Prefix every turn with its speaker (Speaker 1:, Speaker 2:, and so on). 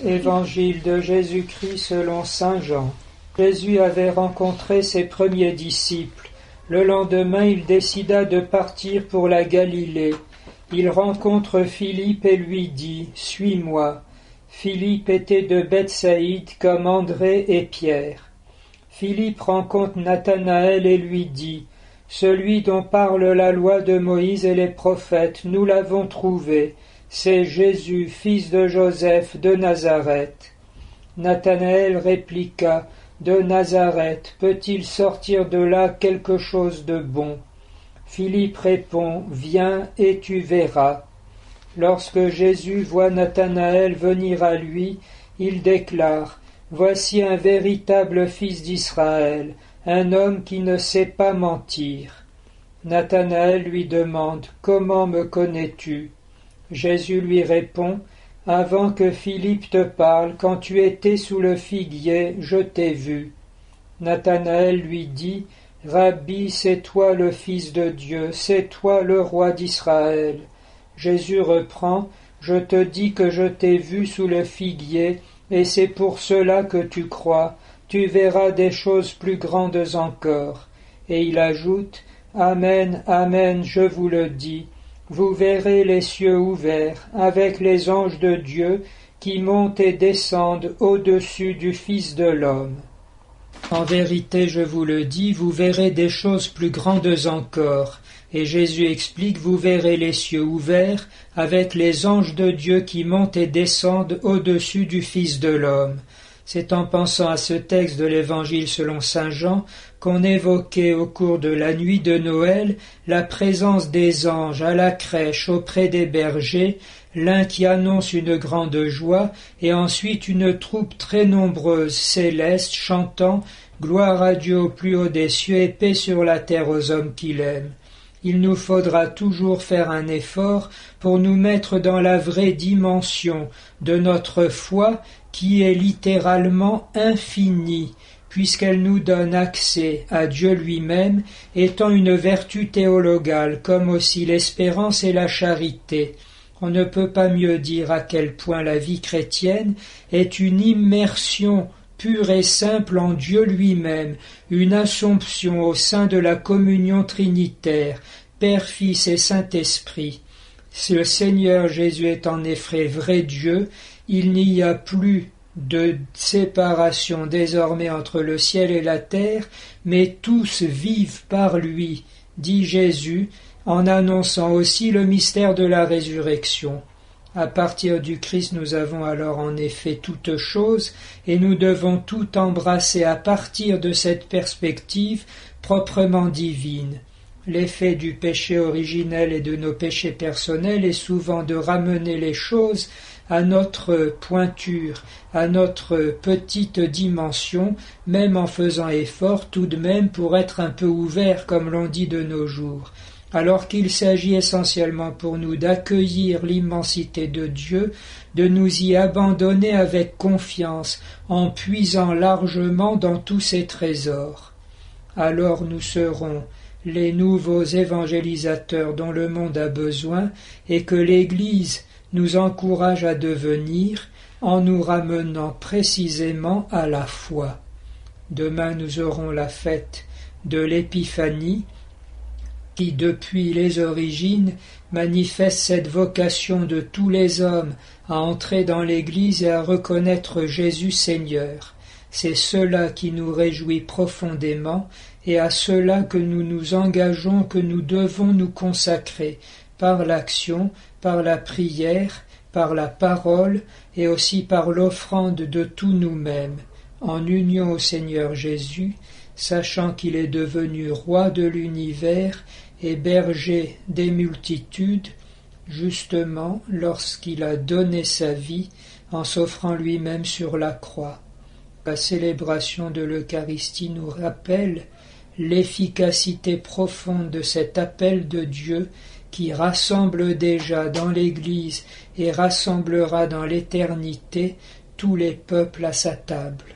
Speaker 1: Évangile de Jésus-Christ selon saint Jean. Jésus avait rencontré ses premiers disciples. Le lendemain, il décida de partir pour la Galilée. Il rencontre Philippe et lui dit « Suis-moi ». Philippe était de Bethsaïde comme André et Pierre. Philippe rencontre Nathanaël et lui dit « Celui dont parle la loi de Moïse et les prophètes, nous l'avons trouvé. C'est Jésus, fils de Joseph de Nazareth. » Nathanaël répliqua « De Nazareth, peut-il sortir de là quelque chose de bon ?» Philippe répond « Viens et tu verras. » Lorsque Jésus voit Nathanaël venir à lui, il déclare « Voici un véritable fils d'Israël, un homme qui ne sait pas mentir. » Nathanaël lui demande « Comment me connais-tu » Jésus lui répond « Avant que Philippe te parle, quand tu étais sous le figuier, je t'ai vu. » Nathanaël lui dit « Rabbi, c'est toi le Fils de Dieu, c'est toi le roi d'Israël. » Jésus reprend « Je te dis que je t'ai vu sous le figuier, et c'est pour cela que tu crois. Tu verras des choses plus grandes encore. » Et il ajoute « Amen, amen, je vous le dis. Vous verrez les cieux ouverts, avec les anges de Dieu qui montent et descendent au-dessus du Fils de l'homme. En vérité, je vous le dis, vous verrez des choses plus grandes encore. » Et Jésus explique « Vous verrez les cieux ouverts, avec les anges de Dieu qui montent et descendent au-dessus du Fils de l'homme. » C'est en pensant à ce texte de l'Évangile selon saint Jean qu'on évoquait au cours de la nuit de Noël la présence des anges à la crèche auprès des bergers, l'un qui annonce une grande joie et ensuite une troupe très nombreuse céleste chantant « Gloire à Dieu au plus haut des cieux et paix sur la terre aux hommes qu'il aime ». Il nous faudra toujours faire un effort pour nous mettre dans la vraie dimension de notre foi qui est littéralement infinie, puisqu'elle nous donne accès à Dieu lui-même, étant une vertu théologale, comme aussi l'espérance et la charité. On ne peut pas mieux dire à quel point la vie chrétienne est une immersion pure et simple en Dieu lui-même, une assomption au sein de la communion trinitaire, Père, Fils et Saint-Esprit. Si le Seigneur Jésus est en effet vrai Dieu, il n'y a plus de séparation désormais entre le ciel et la terre, mais tous vivent par lui, dit Jésus, en annonçant aussi le mystère de la résurrection. À partir du Christ, nous avons alors en effet toutes choses, et nous devons tout embrasser à partir de cette perspective proprement divine. L'effet du péché originel et de nos péchés personnels est souvent de ramener les choses à notre pointure, à notre petite dimension, même en faisant effort tout de même pour être un peu ouvert, comme l'on dit de nos jours. Alors qu'il s'agit essentiellement pour nous d'accueillir l'immensité de Dieu, de nous y abandonner avec confiance, en puisant largement dans tous ses trésors. Alors nous serons les nouveaux évangélisateurs dont le monde a besoin et que l'Église nous encourage à devenir en nous ramenant précisément à la foi. Demain nous aurons la fête de l'Épiphanie, qui depuis les origines manifeste cette vocation de tous les hommes à entrer dans l'Église et à reconnaître Jésus Seigneur. C'est cela qui nous réjouit profondément et à cela que nous nous engageons, que nous devons nous consacrer par l'action, par la prière, par la parole et aussi par l'offrande de tous nous-mêmes, en union au Seigneur Jésus, sachant qu'il est devenu roi de l'univers et berger des multitudes, justement lorsqu'il a donné sa vie en s'offrant lui-même sur la croix. La célébration de l'Eucharistie nous rappelle l'efficacité profonde de cet appel de Dieu qui rassemble déjà dans l'Église et rassemblera dans l'éternité tous les peuples à sa table.